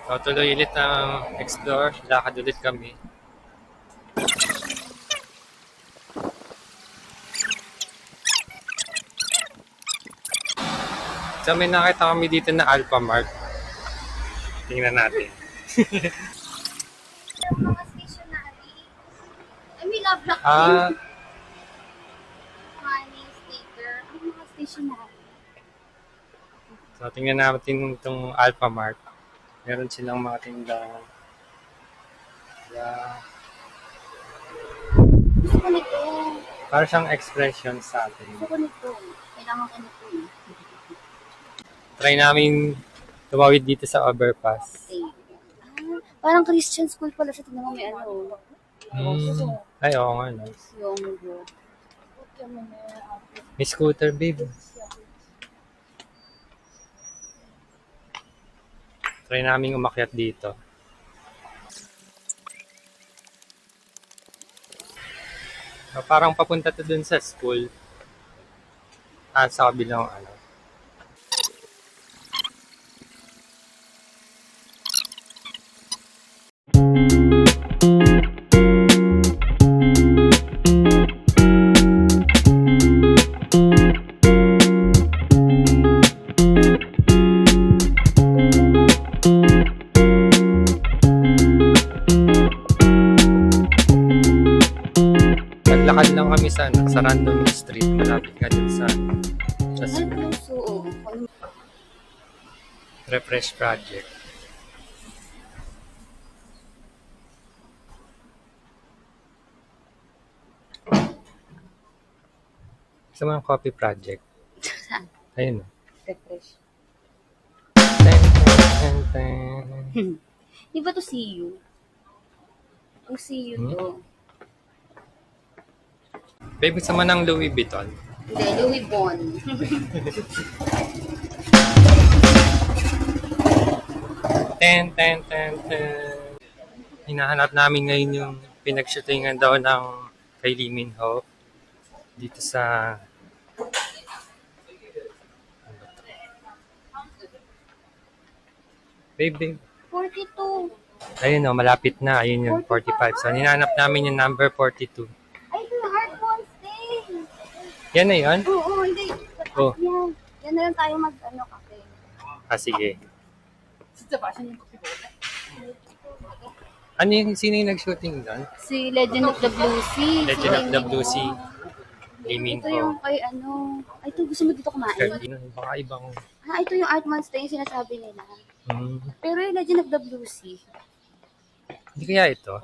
So, tuloy ulit ang explore. Lakad ulit kami. So, may nakita kami dito na Alpha Mart. Tingnan natin. Mga stationery. I mean, love block Ah, money, sticker. Ang mga stationery. so, tingnan natin itong Alpha Mart. Meron silang mga tindahan. Yeah. Gusto ko nito. Para siyang expression sa atin. Gusto ko nito. Kailangan ko nito. Try namin tumawid dito sa overpass. Okay. Parang Christian school pala siya. Tingnan mo may ano. Ay, oo nga. No? Yung bro. May scooter, babe. Try namin umakyat dito. So, parang papunta to dun sa school. Sa kabilang ano. Naglakad lang kami sa random street. Malapit nga dun sa Ay, school. puso. Refresh project. Gusto mo ng coffee project? Saan? Ayun. Refresh. Ten, ten, ten. Di ba to see you? Ang see you to. Babe, gusto mo ng Louis Vuitton? Hindi, Louis Vuitton. Ten, ten, ten, ten. Hinahanap namin ngayon yung pinag-shootingan daw ng kay Lee Min Ho dito sa babe. 42. Ayun o, malapit na. Ayun yung 45. So, hinahanap namin yung number 42. Ay, ito yung Heart Monster. Yan na yun? Oo, hindi. Oh. Yan. Yan na lang tayo mag-ano kape. Sige. Ano yung, sino yung nag-shooting doon? Si Legend of the Blue Sea. Legend of the Blue Sea. Lee Min Ito yung Ho. kay ano. Ay, ito gusto mo dito kumain. Baka ibang... Ito yung Art Monster yung sinasabi nila. Hmm, Pero yung Legend of the Blue Sea. hindi kaya ito?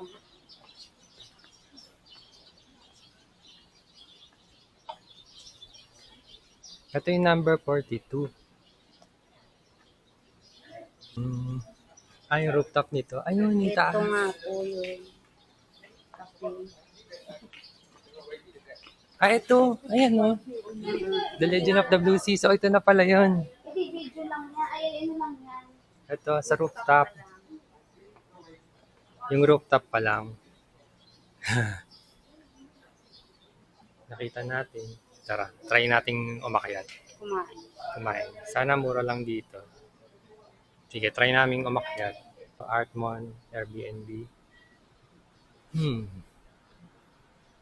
Ito yung number 42. Yung rooftop nito. Ayun, yung Ito taas. nga po yung kape. Ito. Ayan, no? The Legend of the Blue Sea. So, ito na pala yun. Hindi, video lang yan. Ay, ano lang yan. Ito, sa rooftop. Yung rooftop pa lang. Nakita natin. Tara, try nating umakyat. Kumain. Sana mura lang dito. Sige, try naming umakyat. Artmon, Airbnb.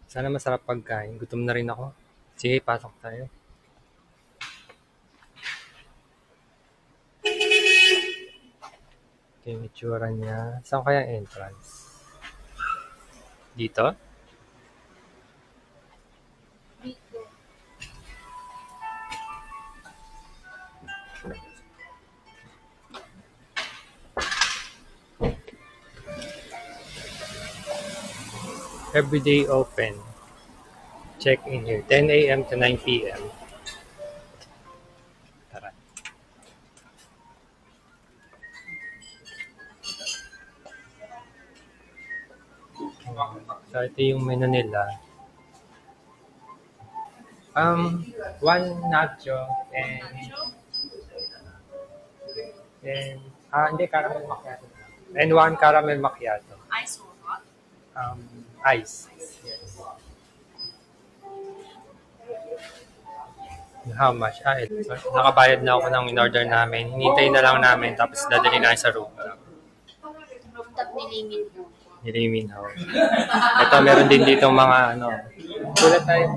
Sana masarap pagkain. Gutom na rin ako. Sige, pasok tayo. Okay, yung itsura niya. Saan kaya ang entrance? Dito? Everyday open. Check in here. 10 a.m. to 9 p.m. Tara. So, ito yung menu nila. One nacho and hindi, caramel macchiato. And one caramel macchiato. Ice or hot? Ice. Yes. How much? Ito. Nakabayad na ako ng in-order namin. Hinintay na lang namin tapos dadali na sa room. rooftop ni Lee Min Ho. Ni Lee Min Ho. Ito, meron din dito mga ano. Sulat tayo.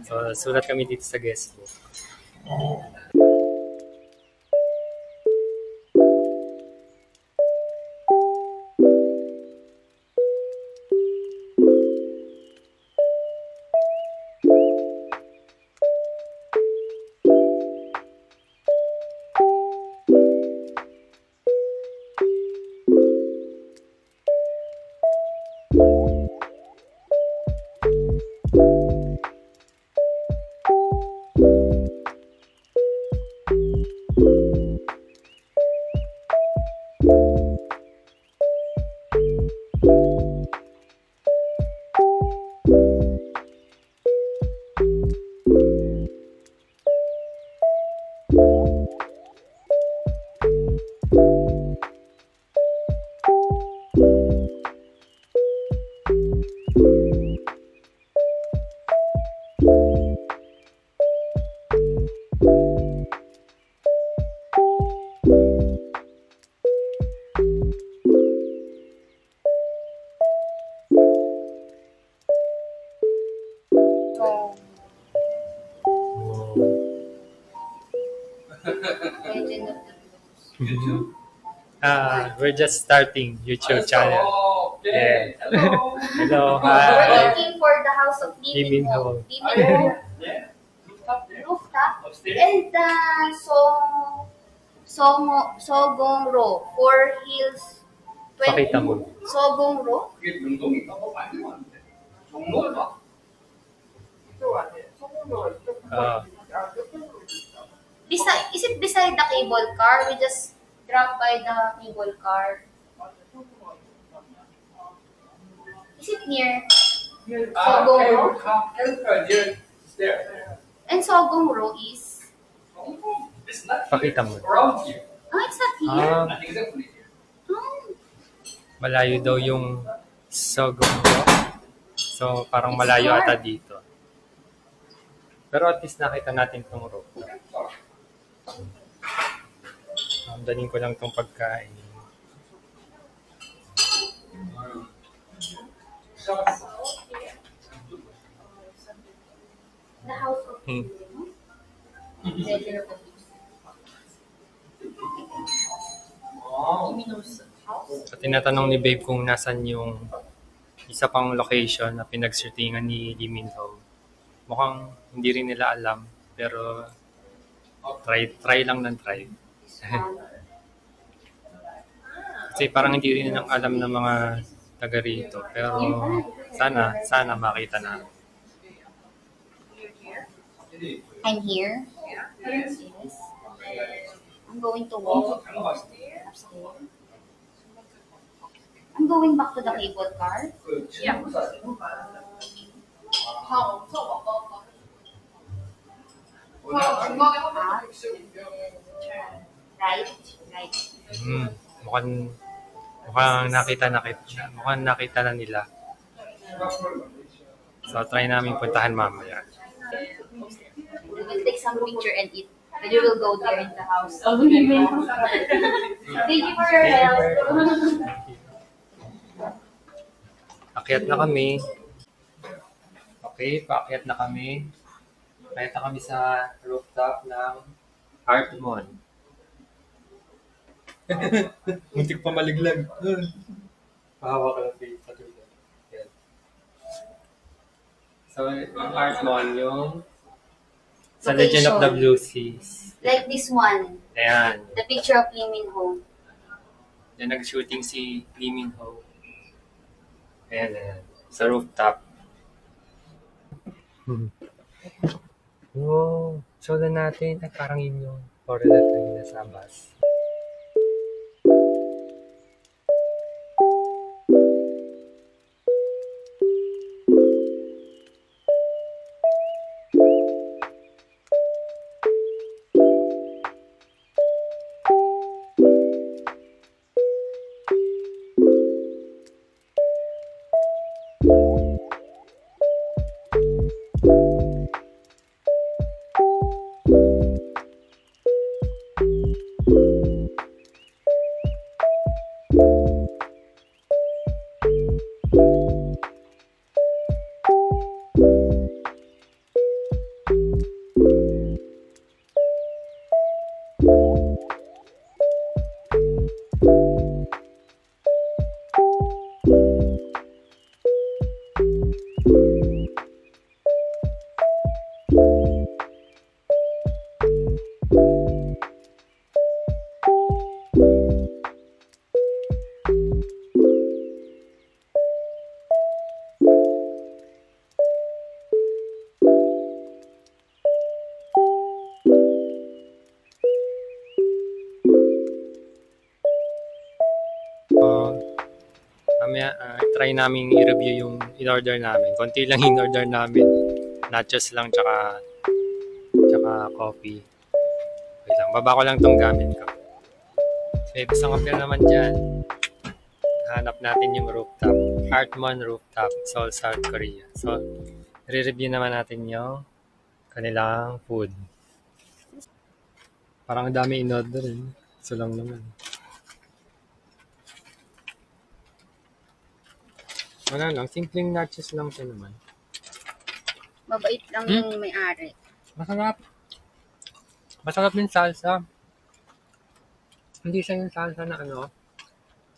So, sulat kami dito sa guest book. Legend of the Blues. We're just starting YouTube channel. Yeah. Hello, We're hi. looking for the house of Lee Lee Min Min Ho. Ho. Lee Min Ho rooftop and the Sogong Ro. 4 Hills. Pakita mo. Sogong Ro? Ah, Is it beside the cable car? We just drop by the cable car. Is it near Sogong Ro? And Sogong Ro is? pakita mo. Oh, it's not here. Ah, Oh. malayo daw yung Sogong Ro. So, parang malayo ata dito. Pero at least nakita natin tong road. Daling ko lang tong pagkain. The house of Hmm. Legend of the Blues. Lumino's house. So, tinatanong ni Babe kung nasan yung isa pang location na pinagshootingan ni Lee Min Ho. Mukhang hindi rin nila alam, pero try lang ng try. Kasi parang hindi rin alam ng mga taga rito. Pero sana makita na. I'm here. Yes. I'm going to walk upstairs. I'm going back to the cable car. Yeah. Right? Right. Mukhang nakita na nila. So try namin puntahan mamaya. We will take some picture and eat. Then we will go there in the house. Thank you for your help. Akyat na kami. Okay, paakyat na kami. Akyat na kami sa rooftop ng Artmon. Muntik pa maliglag. Pahawa ka lang dito. Yan. So, ang Artmon yung sa Legend of the Blue Seas. Like this one. Ayan. The picture of Lee Min Ho. Yan nag-shooting si Lee Min Ho. Ayan. Sa rooftop. Wow. Sola natin. Ay, parang yun yung foreign na sa bus. mamaya try namin i-review yung in-order namin. Konti lang in-order namin. Nachos lang tsaka coffee. Wait lang, baba ko lang tong gamit ko. May isang kape naman dyan. Hanap natin yung rooftop. Hartman Rooftop, Seoul, South Korea. So, re-review naman natin yung kanilang food. Parang dami in-order eh. Isa lang naman. Wala lang, simpleng nachos lang siya naman. Mabait lang yung may-ari. Masarap. Masarap din salsa. Hindi siya yung salsa na ano,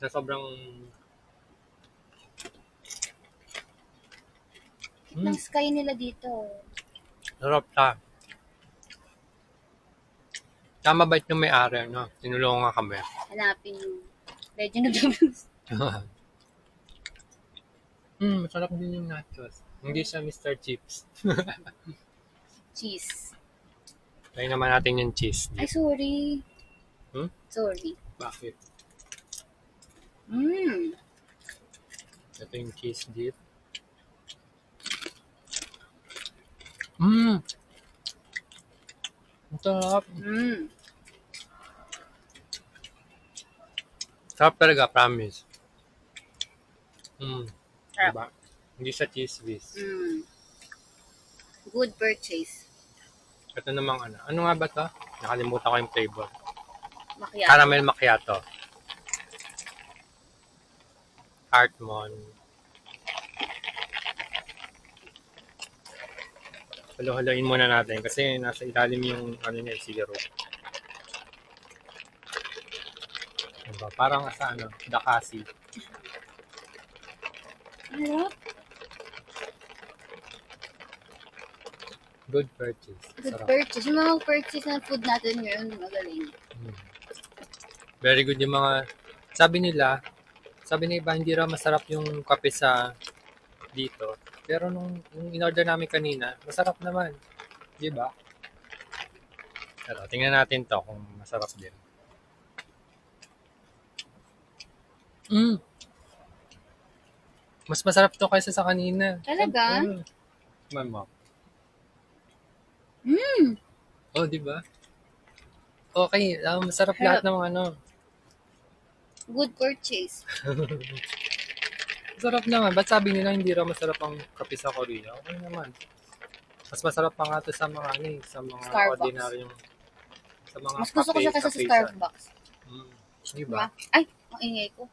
na sobrang... Ang sky nila dito. Sarap siya. Tama mabait yung may-ari, no? Tinulungan kami. Hanapin yung Legend of the Blues. Masarap din yung nachos. Hindi siya Mr. Chips. Cheese. Try naman natin yung cheese. Ay, sorry. Sorry. Bakit? Ito yung cheese dip. Ang sarap. Sarap talaga, promise. Sarap. Diba? Hindi siya cheese whiz. Good purchase. Ito namang ano. Ano nga ba to? Nakalimutan ko yung flavor. Macchiato. Caramel macchiato. Hartman. Halo-haloin muna natin kasi nasa ilalim yung ano niya, siguro. Diba? Parang sa ano, dakasi. Harap. Good purchase. Good Sarap. purchase. Yung mga purchase na food natin ngayon, magaling. Very good yung mga, sabi nila iba, hindi raw masarap yung kape sa dito. Pero nung in-order namin kanina, masarap naman. Di ba? Pero tingnan natin to kung masarap din. Mas masarap to kaysa sa kanina. Talaga? Mama. Oh, di ba? Okay, masarap lahat ng ano. Good purchase. Masarap naman. Ba't sabi nila hindi raw masarap ang kape sa Korea? Okay naman. Mas masarap pa nga to sa mga sa mga Starbucks. ordinaryong sa mga Mas gusto ko siya kaysa sa Starbucks. Di ba? Ay, ang ingay ko.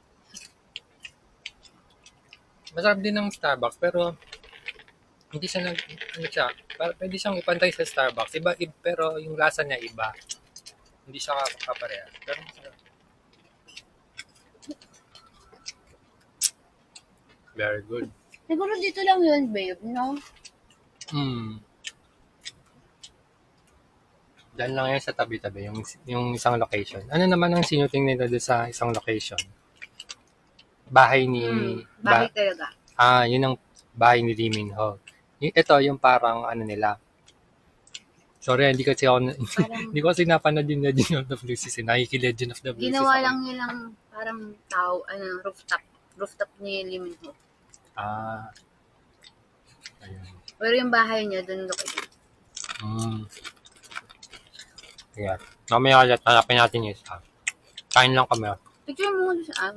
Masarap din ng Starbucks pero hindi siya pwede siyang ipantay sa Starbucks. Pero yung lasa niya iba. Hindi siya kapareha. Pero masarap. Very good. Siguro dito lang yun, babe, no? Diyan lang yan sa tabi-tabi, yung isang location. Ano naman ang sinuting nila doon sa isang location? Bahay ni... Bahay talaga. Yun ang bahay ni Lee Min Ho. Ito, yung parang ano nila. Sorry, hindi kasi ako... hindi ko kasi napanood yung Legend of the Blue Season. Nakiki-Legend of the Blue Season. Ginawa lang nilang parang rooftop. Rooftop ni Lee Min Ho. Ayun. Pero yung bahay niya, doon located. Yeah. Mamaya ulit, hanapin natin yung isa. Kain lang kami. Picture mo doon sa